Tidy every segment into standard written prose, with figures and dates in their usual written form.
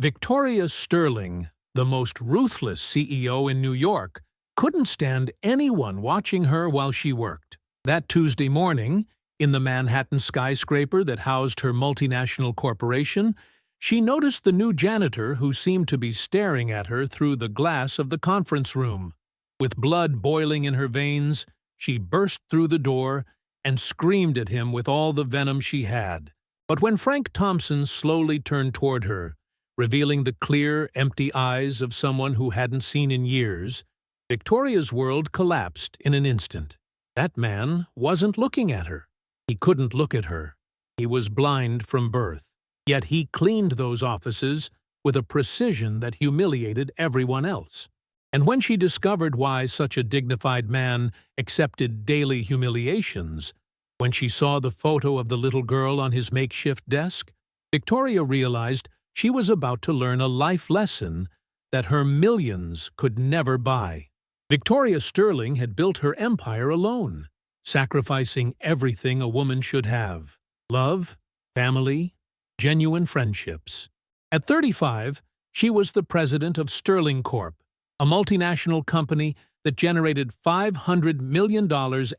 Victoria Sterling, the most ruthless CEO in New York, couldn't stand anyone watching her while she worked. That Tuesday morning, in the Manhattan skyscraper that housed her multinational corporation, she noticed the new janitor who seemed to be staring at her through the glass of the conference room. With blood boiling in her veins, she burst through the door and screamed at him with all the venom she had. But when Frank Thompson slowly turned toward her, revealing the clear, empty eyes of someone who hadn't seen in years, Victoria's world collapsed in an instant. That man wasn't looking at her. He couldn't look at her. He was blind from birth. Yet he cleaned those offices with a precision that humiliated everyone else. And when she discovered why such a dignified man accepted daily humiliations, when she saw the photo of the little girl on his makeshift desk, Victoria realized she was about to learn a life lesson that her millions could never buy. Victoria Sterling had built her empire alone, sacrificing everything a woman should have: love, family, genuine friendships. At 35, she was the president of SterlingCorp, a multinational company that generated $500 million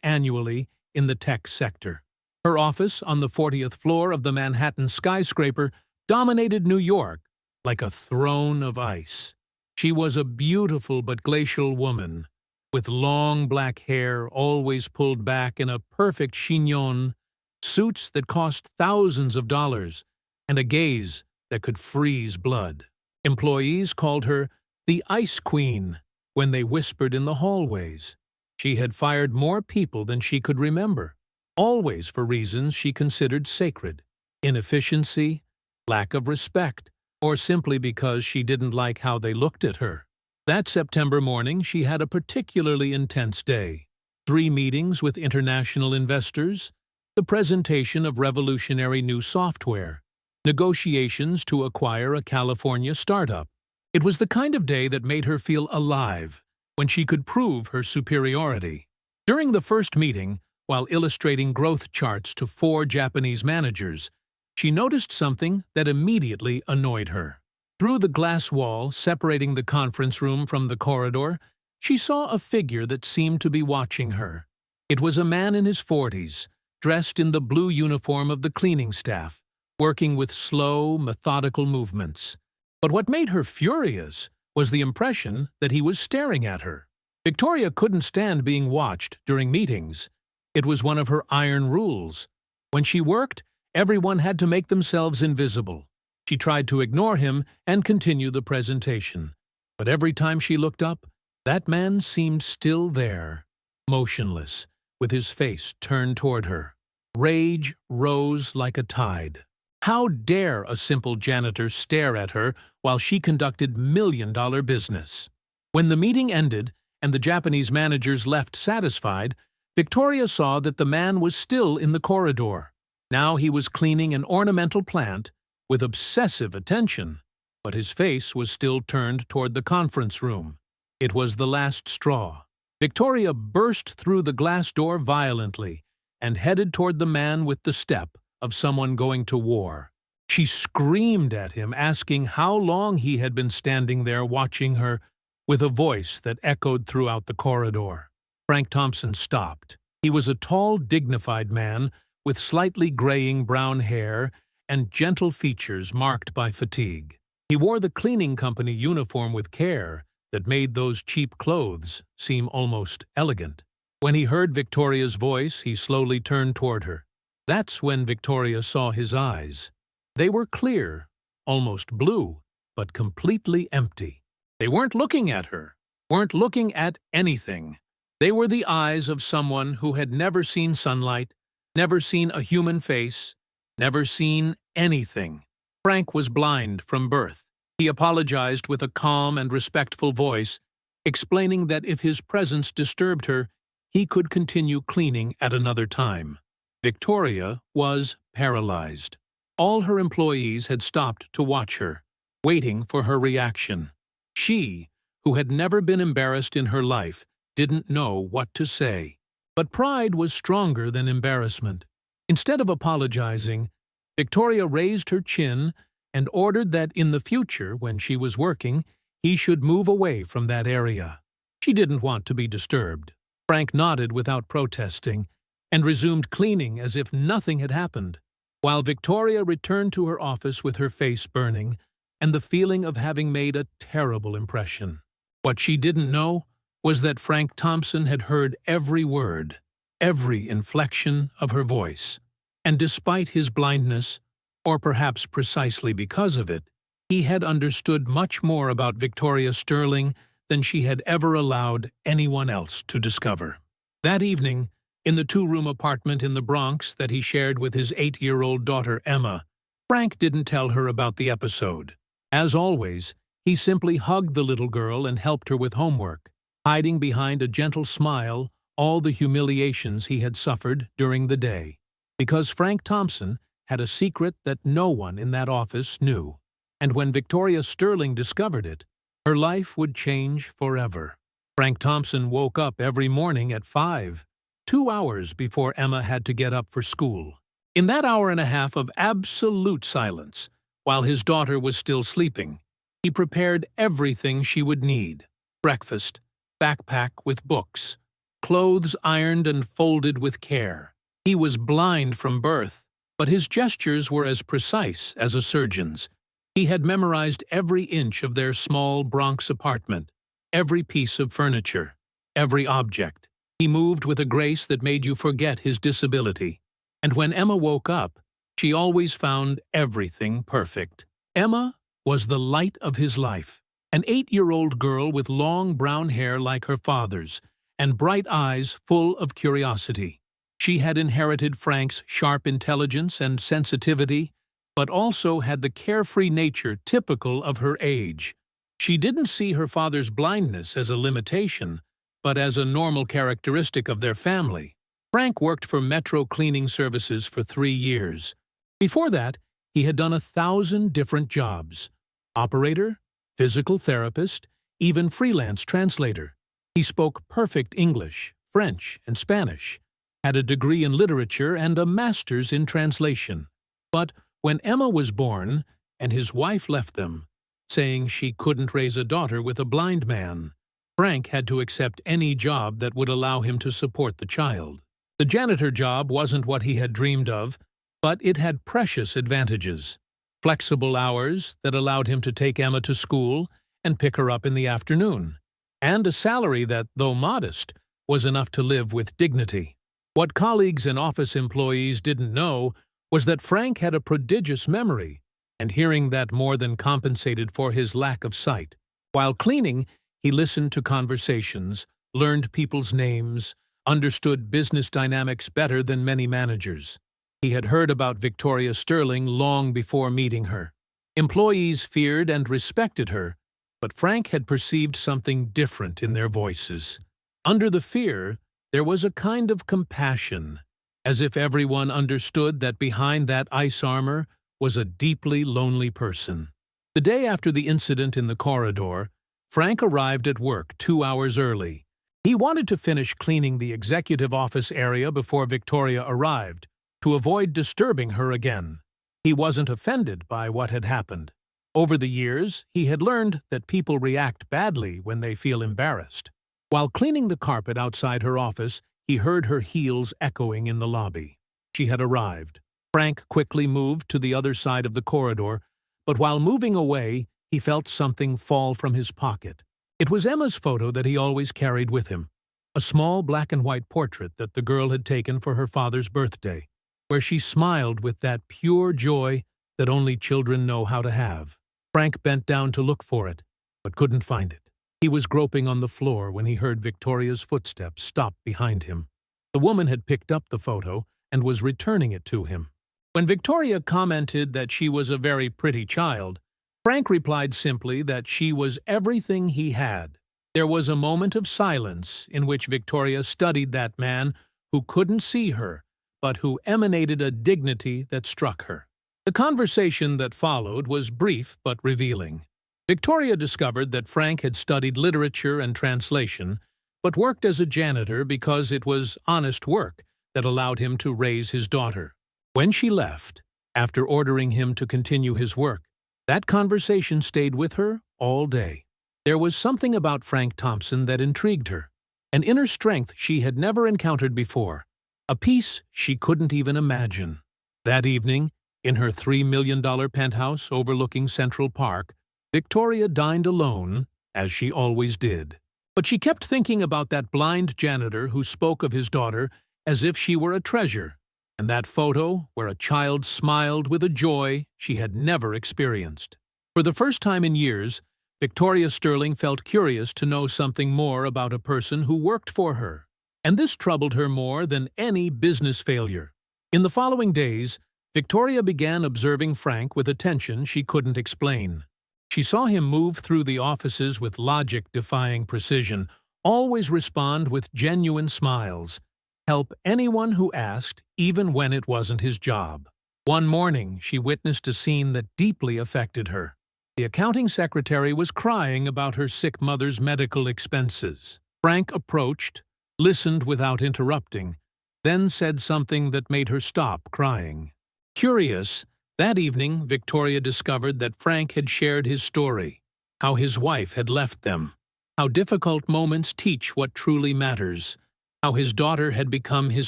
annually in the tech sector. Her office on the 40th floor of the Manhattan skyscraper dominated New York like a throne of ice. She was a beautiful but glacial woman, with long black hair always pulled back in a perfect chignon, suits that cost thousands of dollars, and a gaze that could freeze blood. Employees called her the Ice Queen when they whispered in the hallways. She had fired more people than she could remember, always for reasons she considered sacred: inefficiency, lack of respect, or simply because she didn't like how they looked at her. That September morning, she had a particularly intense day. 3 meetings with international investors, the presentation of revolutionary new software, negotiations to acquire a California startup. It was the kind of day that made her feel alive, when she could prove her superiority. During the first meeting, while illustrating growth charts to 4 Japanese managers, she noticed something that immediately annoyed her. Through the glass wall separating the conference room from the corridor, she saw a figure that seemed to be watching her. It was a man in his 40s, dressed in the blue uniform of the cleaning staff, working with slow, methodical movements. But what made her furious was the impression that he was staring at her. Victoria couldn't stand being watched during meetings. It was one of her iron rules. When she worked, everyone had to make themselves invisible. She tried to ignore him and continue the presentation. But every time she looked up, that man seemed still there, motionless, with his face turned toward her. Rage rose like a tide. How dare a simple janitor stare at her while she conducted million-dollar business? When the meeting ended and the Japanese managers left satisfied, Victoria saw that the man was still in the corridor. Now he was cleaning an ornamental plant with obsessive attention, but his face was still turned toward the conference room. It was the last straw. Victoria burst through the glass door violently and headed toward the man with the step of someone going to war. She screamed at him, asking how long he had been standing there watching her, with a voice that echoed throughout the corridor. Frank Thompson stopped. He was a tall, dignified man with slightly graying brown hair and gentle features marked by fatigue. He wore the cleaning company uniform with care that made those cheap clothes seem almost elegant. When he heard Victoria's voice, he slowly turned toward her. That's when Victoria saw his eyes. They were clear, almost blue, but completely empty. They weren't looking at her, weren't looking at anything. They were the eyes of someone who had never seen sunlight, never seen a human face, never seen anything. Frank was blind from birth. He apologized with a calm and respectful voice, explaining that if his presence disturbed her, he could continue cleaning at another time. Victoria was paralyzed. All her employees had stopped to watch her, waiting for her reaction. She, who had never been embarrassed in her life, didn't know what to say. But pride was stronger than embarrassment. Instead of apologizing, Victoria raised her chin and ordered that in the future, when she was working, he should move away from that area. She didn't want to be disturbed. Frank nodded without protesting and resumed cleaning as if nothing had happened, while Victoria returned to her office with her face burning and the feeling of having made a terrible impression. What she didn't know was that Frank Thompson had heard every word, every inflection of her voice, and despite his blindness, or perhaps precisely because of it, he had understood much more about Victoria Sterling than she had ever allowed anyone else to discover. That evening, in the two-room apartment in the Bronx that he shared with his 8-year-old daughter Emma, Frank didn't tell her about the episode. As always, he simply hugged the little girl and helped her with homework, hiding behind a gentle smile all the humiliations he had suffered during the day. Because Frank Thompson had a secret that no one in that office knew, and when Victoria Sterling discovered it, her life would change forever. Frank Thompson woke up every morning at 5, 2 hours before Emma had to get up for school. In that hour and a half of absolute silence, while his daughter was still sleeping, he prepared everything she would need: breakfast, backpack with books, clothes ironed and folded with care. He was blind from birth, but his gestures were as precise as a surgeon's. He had memorized every inch of their small Bronx apartment, every piece of furniture, every object. He moved with a grace that made you forget his disability. And when Emma woke up, she always found everything perfect. Emma was the light of his life, an 8-year-old girl with long brown hair like her father's and bright eyes full of curiosity. She had inherited Frank's sharp intelligence and sensitivity, but also had the carefree nature typical of her age. She didn't see her father's blindness as a limitation, but as a normal characteristic of their family. Frank worked for Metro Cleaning Services for 3 years. Before that, he had done 1,000 different jobs: operator, physical therapist, even freelance translator. He spoke perfect English, French, and Spanish, had a degree in literature and a master's in translation. But when Emma was born and his wife left them, saying she couldn't raise a daughter with a blind man, Frank had to accept any job that would allow him to support the child. The janitor job wasn't what he had dreamed of, but it had precious advantages: flexible hours that allowed him to take Emma to school and pick her up in the afternoon, and a salary that, though modest, was enough to live with dignity. What colleagues and office employees didn't know was that Frank had a prodigious memory, and hearing that more than compensated for his lack of sight. While cleaning, he listened to conversations, learned people's names, understood business dynamics better than many managers. He had heard about Victoria Sterling long before meeting her. Employees feared and respected her, but Frank had perceived something different in their voices. Under the fear, there was a kind of compassion, as if everyone understood that behind that ice armor was a deeply lonely person. The day after the incident in the corridor, Frank arrived at work 2 hours early. He wanted to finish cleaning the executive office area before Victoria arrived, to avoid disturbing her again. He wasn't offended by what had happened. Over the years, he had learned that people react badly when they feel embarrassed. While cleaning the carpet outside her office, he heard her heels echoing in the lobby. She had arrived. Frank quickly moved to the other side of the corridor, but while moving away, he felt something fall from his pocket. It was Emma's photo that he always carried with him, a small black-and-white portrait that the girl had taken for her father's birthday, where she smiled with that pure joy that only children know how to have. Frank bent down to look for it, but couldn't find it. He was groping on the floor when he heard Victoria's footsteps stop behind him. The woman had picked up the photo and was returning it to him. When Victoria commented that she was a very pretty child, Frank replied simply that she was everything he had. There was a moment of silence in which Victoria studied that man who couldn't see her, but who emanated a dignity that struck her. The conversation that followed was brief but revealing. Victoria discovered that Frank had studied literature and translation, but worked as a janitor because it was honest work that allowed him to raise his daughter. When she left, after ordering him to continue his work, That conversation stayed with her all day. There was something about Frank Thompson that intrigued her, an inner strength she had never encountered before, a peace she couldn't even imagine. That evening, in her $3 million penthouse overlooking Central Park, Victoria dined alone, as she always did. But she kept thinking about that blind janitor who spoke of his daughter as if she were a treasure, and that photo where a child smiled with a joy she had never experienced. For the first time in years, Victoria Sterling felt curious to know something more about a person who worked for her, and this troubled her more than any business failure. In the following days, Victoria began observing Frank with attention she couldn't explain. She saw him move through the offices with logic-defying precision, always respond with genuine smiles, help anyone who asked, even when it wasn't his job. One morning, she witnessed a scene that deeply affected her. The accounting secretary was crying about her sick mother's medical expenses. Frank approached, listened without interrupting, then said something that made her stop crying. Curious, that evening Victoria discovered that Frank had shared his story, how his wife had left them, how difficult moments teach what truly matters, how his daughter had become his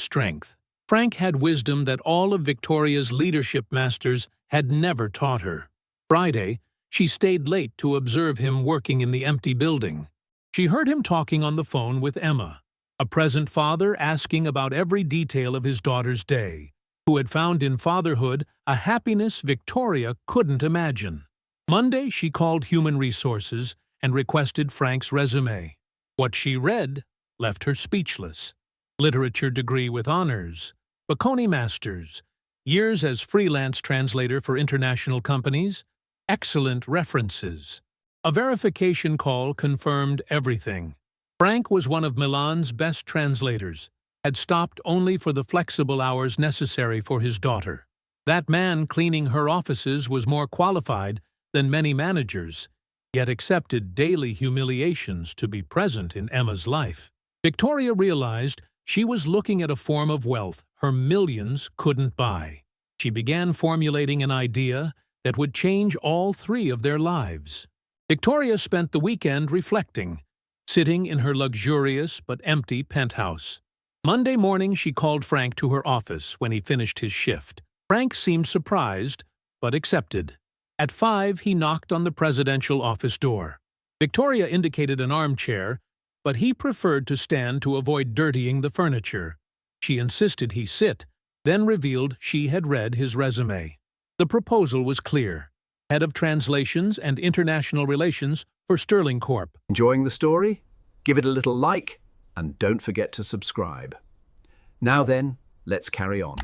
strength. Frank had wisdom that all of Victoria's leadership masters had never taught her. Friday, she stayed late to observe him working in the empty building. She heard him talking on the phone with Emma, a present father asking about every detail of his daughter's day, who had found in fatherhood a happiness Victoria couldn't imagine. Monday, she called Human Resources and requested Frank's resume. What she read left her speechless. Literature degree with honors, Bocconi Masters, years as freelance translator for international companies, excellent references. A verification call confirmed everything. Frank was one of Milan's best translators, had stopped only for the flexible hours necessary for his daughter. That man cleaning her offices was more qualified than many managers, yet accepted daily humiliations to be present in Emma's life. Victoria realized she was looking at a form of wealth her millions couldn't buy. She began formulating an idea that would change all three of their lives. Victoria spent the weekend reflecting, sitting in her luxurious but empty penthouse. Monday morning, she called Frank to her office when he finished his shift. Frank seemed surprised, but accepted. At 5, he knocked on the presidential office door. Victoria indicated an armchair, but he preferred to stand to avoid dirtying the furniture. She insisted he sit, then revealed she had read his resume. The proposal was clear: Head of Translations and International Relations for SterlingCorp. Enjoying the story? Give it a little like, and don't forget to subscribe. Now then, let's carry on.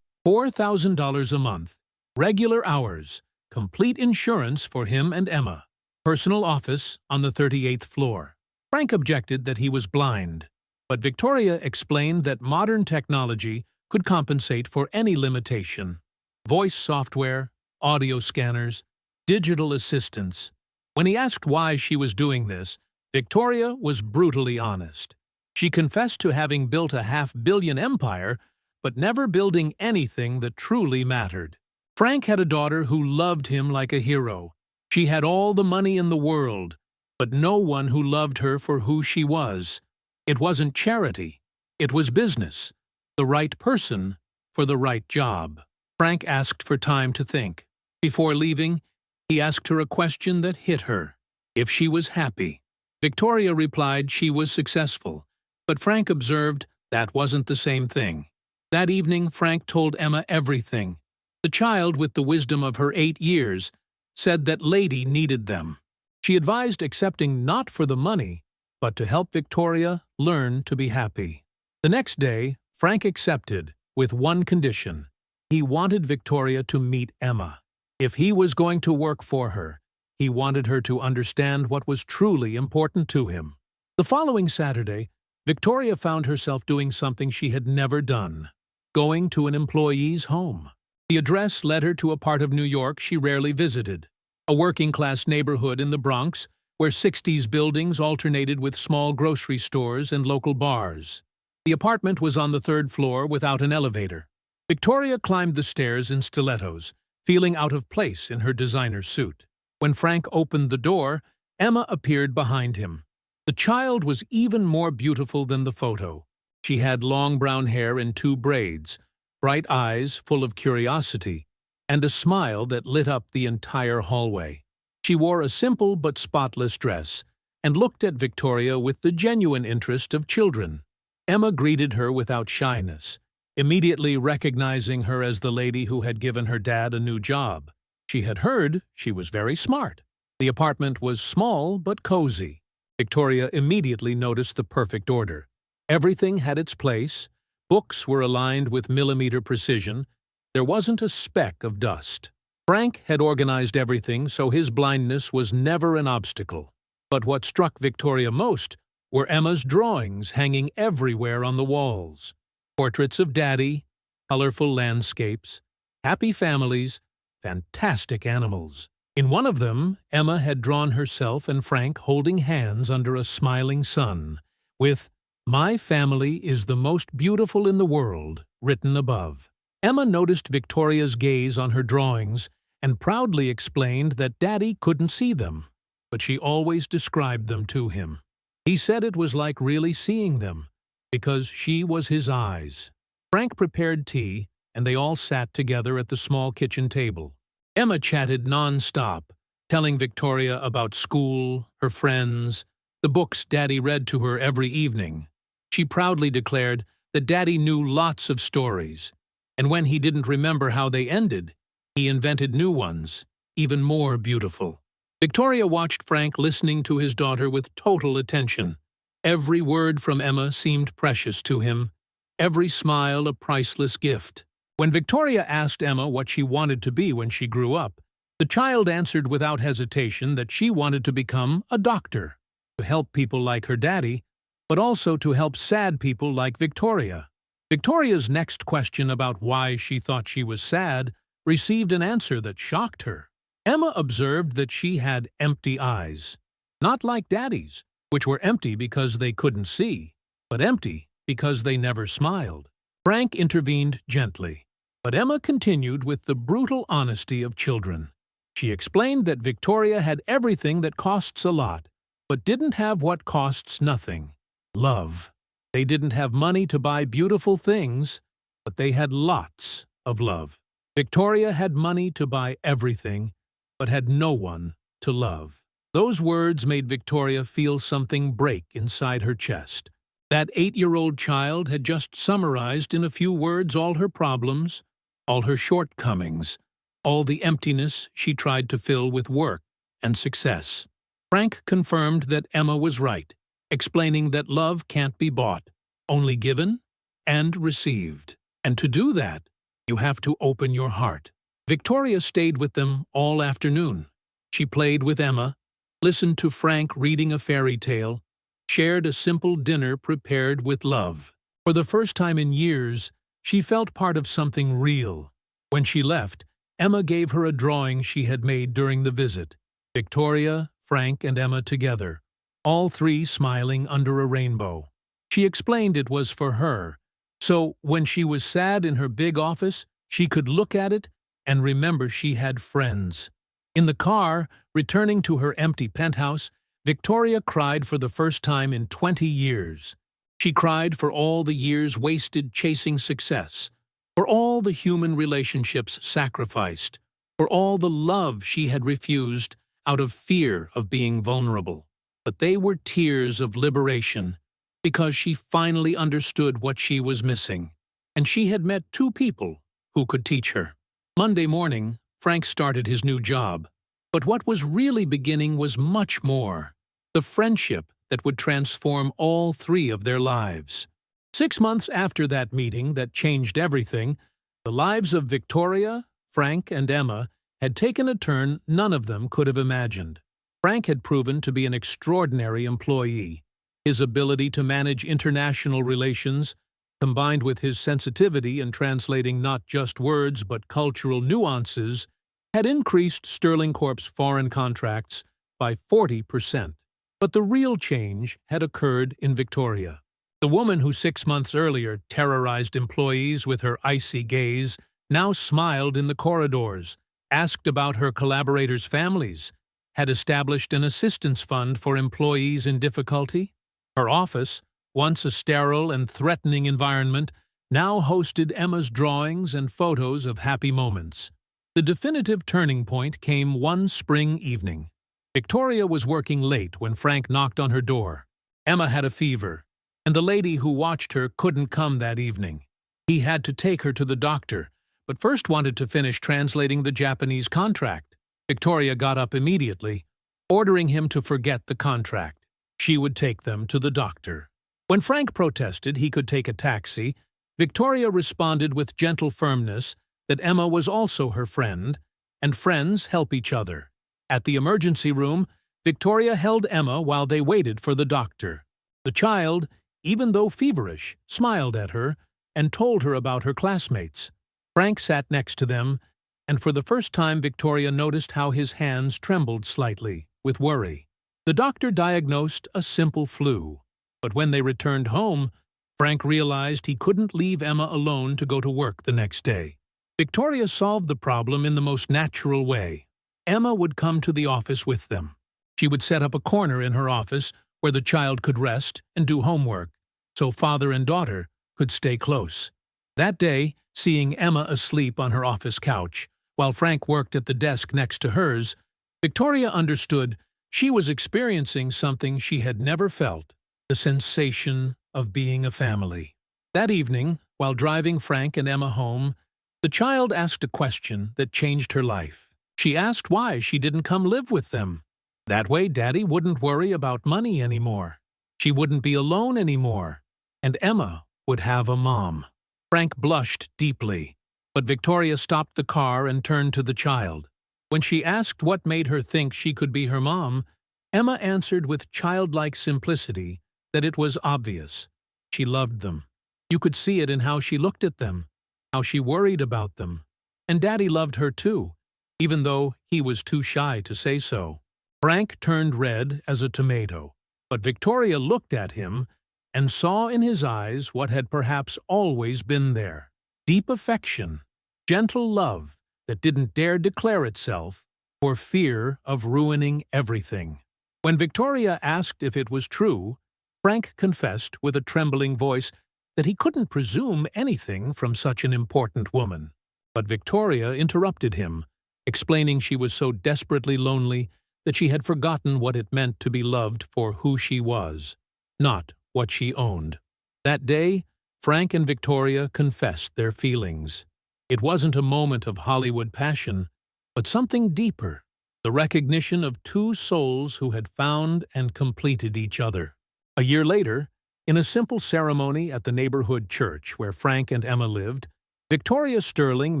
$4,000 a month, regular hours, complete insurance for him and Emma. Personal office on the 38th floor. Frank objected that he was blind, but Victoria explained that modern technology could compensate for any limitation. Voice software, audio scanners, digital assistants. When he asked why she was doing this, Victoria was brutally honest. She confessed to having built a $500 million empire, but never building anything that truly mattered. Frank had a daughter who loved him like a hero. She had all the money in the world, but no one who loved her for who she was. It wasn't charity. It was business. The right person for the right job. Frank asked for time to think. Before leaving, he asked her a question that hit her: if she was happy. Victoria replied she was successful, but Frank observed that wasn't the same thing. That evening, Frank told Emma everything. The child, with the wisdom of her 8 years, said that Lady needed them. She advised accepting not for the money, but to help Victoria learn to be happy. The next day, Frank accepted, with one condition. He wanted Victoria to meet Emma. If he was going to work for her, he wanted her to understand what was truly important to him. The following Saturday, Victoria found herself doing something she had never done: going to an employee's home. The address led her to a part of New York she rarely visited, a working-class neighborhood in the Bronx where 60s buildings alternated with small grocery stores and local bars. The apartment was on the 3rd floor without an elevator. Victoria climbed the stairs in stilettos, feeling out of place in her designer suit. When Frank opened the door, Emma appeared behind him. The child was even more beautiful than the photo. She had long brown hair in 2 braids, bright eyes full of curiosity, and a smile that lit up the entire hallway. She wore a simple but spotless dress and looked at Victoria with the genuine interest of children. Emma greeted her without shyness, immediately recognizing her as the lady who had given her dad a new job. She had heard she was very smart. The apartment was small but cozy. Victoria immediately noticed the perfect order. Everything had its place, books were aligned with millimeter precision, there wasn't a speck of dust. Frank had organized everything so his blindness was never an obstacle. But what struck Victoria most were Emma's drawings hanging everywhere on the walls. Portraits of Daddy, colorful landscapes, happy families, fantastic animals. In one of them, Emma had drawn herself and Frank holding hands under a smiling sun, with "My family is the most beautiful in the world" written above. Emma noticed Victoria's gaze on her drawings and proudly explained that Daddy couldn't see them, but she always described them to him. He said it was like really seeing them, because she was his eyes. Frank prepared tea, and they all sat together at the small kitchen table. Emma chatted non-stop, telling Victoria about school, her friends, the books Daddy read to her every evening. She proudly declared that Daddy knew lots of stories, and when he didn't remember how they ended, he invented new ones, even more beautiful. Victoria watched Frank listening to his daughter with total attention. Every word from Emma seemed precious to him, every smile a priceless gift. When Victoria asked Emma what she wanted to be when she grew up, the child answered without hesitation that she wanted to become a doctor, to help people like her daddy, but also to help sad people like Victoria. Victoria's next question about why she thought she was sad received an answer that shocked her. Emma observed that she had empty eyes, not like Daddy's, which were empty because they couldn't see, but empty because they never smiled. Frank intervened gently, but Emma continued with the brutal honesty of children. She explained that Victoria had everything that costs a lot, but didn't have what costs nothing: love. They didn't have money to buy beautiful things, but they had lots of love. Victoria had money to buy everything, but had no one to love. Those words made Victoria feel something break inside her chest. That 8-year-old child had just summarized in a few words all her problems, all her shortcomings, all the emptiness she tried to fill with work and success. Frank confirmed that Emma was right, explaining that love can't be bought, only given and received. And to do that, you have to open your heart. Victoria stayed with them all afternoon. She played with Emma, listened to Frank reading a fairy tale, shared a simple dinner prepared with love. For the first time in years, she felt part of something real. When she left, Emma gave her a drawing she had made during the visit. Victoria, Frank, and Emma together, all three smiling under a rainbow. She explained it was for her, so when she was sad in her big office, she could look at it and remember she had friends. In the car, returning to her empty penthouse, Victoria cried for the first time in 20 years. She cried for all the years wasted chasing success, for all the human relationships sacrificed, for all the love she had refused out of fear of being vulnerable. But they were tears of liberation, because she finally understood what she was missing, and she had met 2 people who could teach her. Monday morning, Frank started his new job, but what was really beginning was much more: the friendship that would transform all 3 of their lives. 6 months after that meeting that changed everything, the lives of Victoria, Frank, and Emma had taken a turn none of them could have imagined. Frank had proven to be an extraordinary employee. His ability to manage international relations, combined with his sensitivity in translating not just words but cultural nuances, had increased SterlingCorp's foreign contracts by 40%. But the real change had occurred in Victoria. The woman who 6 months earlier terrorized employees with her icy gaze now smiled in the corridors, asked about her collaborators' families, had established an assistance fund for employees in difficulty. Her office, once a sterile and threatening environment, now hosted Emma's drawings and photos of happy moments. The definitive turning point came one spring evening. Victoria was working late when Frank knocked on her door. Emma had a fever, and the lady who watched her couldn't come that evening. He had to take her to the doctor, but first wanted to finish translating the Japanese contract. Victoria got up immediately, ordering him to forget the contract. She would take them to the doctor. When Frank protested he could take a taxi, Victoria responded with gentle firmness that Emma was also her friend, and friends help each other. At the emergency room, Victoria held Emma while they waited for the doctor. The child, even though feverish, smiled at her and told her about her classmates. Frank sat next to them, and for the first time Victoria noticed how his hands trembled slightly, with worry. The doctor diagnosed a simple flu, but when they returned home, Frank realized he couldn't leave Emma alone to go to work the next day. Victoria solved the problem in the most natural way. Emma would come to the office with them. She would set up a corner in her office where the child could rest and do homework, so father and daughter could stay close. That day, seeing Emma asleep on her office couch, while Frank worked at the desk next to hers, Victoria understood she was experiencing something she had never felt, the sensation of being a family. That evening, while driving Frank and Emma home, the child asked a question that changed her life. She asked why she didn't come live with them. That way, Daddy wouldn't worry about money anymore. She wouldn't be alone anymore, and Emma would have a mom. Frank blushed deeply, but Victoria stopped the car and turned to the child. When she asked what made her think she could be her mom, Emma answered with childlike simplicity that it was obvious. She loved them. You could see it in how she looked at them, how she worried about them. And Daddy loved her too, even though he was too shy to say so. Frank turned red as a tomato, but Victoria looked at him and saw in his eyes what had perhaps always been there. Deep affection, gentle love that didn't dare declare itself for fear of ruining everything. When Victoria asked if it was true, Frank confessed with a trembling voice that he couldn't presume anything from such an important woman. But Victoria interrupted him, explaining she was so desperately lonely that she had forgotten what it meant to be loved for who she was, not what she owned. That day, Frank and Victoria confessed their feelings. It wasn't a moment of Hollywood passion, but something deeper, the recognition of two souls who had found and completed each other. A year later, in a simple ceremony at the neighborhood church where Frank and Emma lived, Victoria Sterling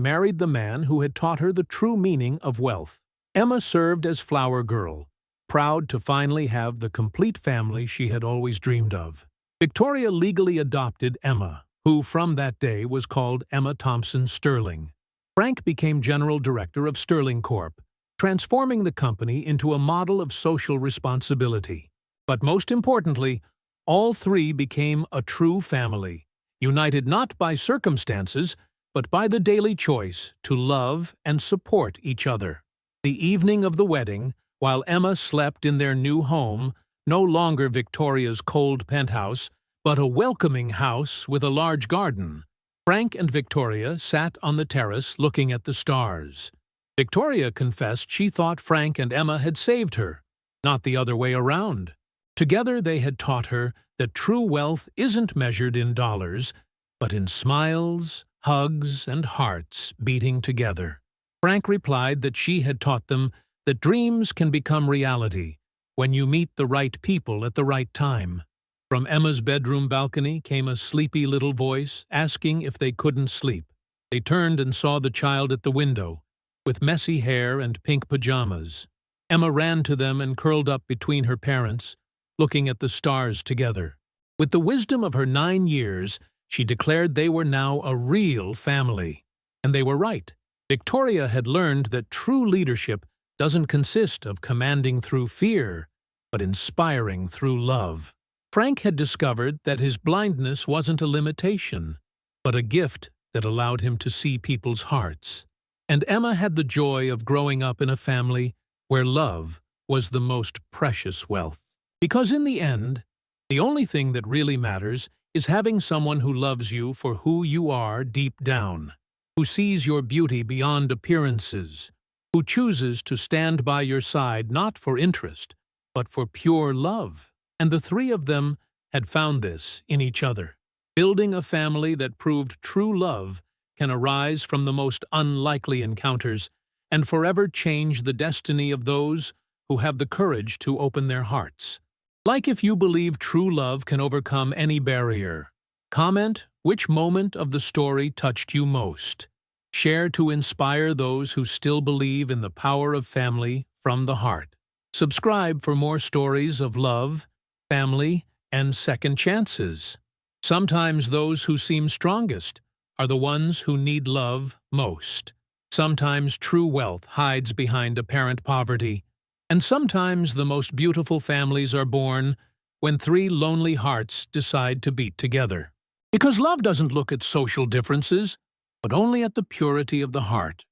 married the man who had taught her the true meaning of wealth. Emma served as flower girl, proud to finally have the complete family she had always dreamed of. Victoria legally adopted Emma, who from that day was called Emma Thompson Sterling. Frank became general director of SterlingCorp, transforming the company into a model of social responsibility. But most importantly, all three became a true family, united not by circumstances, but by the daily choice to love and support each other. The evening of the wedding, while Emma slept in their new home, no longer Victoria's cold penthouse, but a welcoming house with a large garden, Frank and Victoria sat on the terrace looking at the stars. Victoria confessed she thought Frank and Emma had saved her, not the other way around. Together they had taught her that true wealth isn't measured in dollars, but in smiles, hugs, and hearts beating together. Frank replied that she had taught them that dreams can become reality when you meet the right people at the right time. From Emma's bedroom balcony came a sleepy little voice asking if they couldn't sleep. They turned and saw the child at the window, with messy hair and pink pajamas. Emma ran to them and curled up between her parents, looking at the stars together. With the wisdom of her 9 years, she declared they were now a real family. And they were right. Victoria had learned that true leadership doesn't consist of commanding through fear, but inspiring through love. Frank had discovered that his blindness wasn't a limitation, but a gift that allowed him to see people's hearts. And Emma had the joy of growing up in a family where love was the most precious wealth. Because in the end, the only thing that really matters is having someone who loves you for who you are deep down, who sees your beauty beyond appearances, who chooses to stand by your side not for interest, but for pure love. And the three of them had found this in each other. Building a family that proved true love can arise from the most unlikely encounters and forever change the destiny of those who have the courage to open their hearts. Like if you believe true love can overcome any barrier. Comment which moment of the story touched you most. Share to inspire those who still believe in the power of family from the heart. Subscribe for more stories of love, family, and second chances. Sometimes those who seem strongest are the ones who need love most. Sometimes true wealth hides behind apparent poverty. And sometimes the most beautiful families are born when three lonely hearts decide to beat together. Because love doesn't look at social differences, but only at the purity of the heart.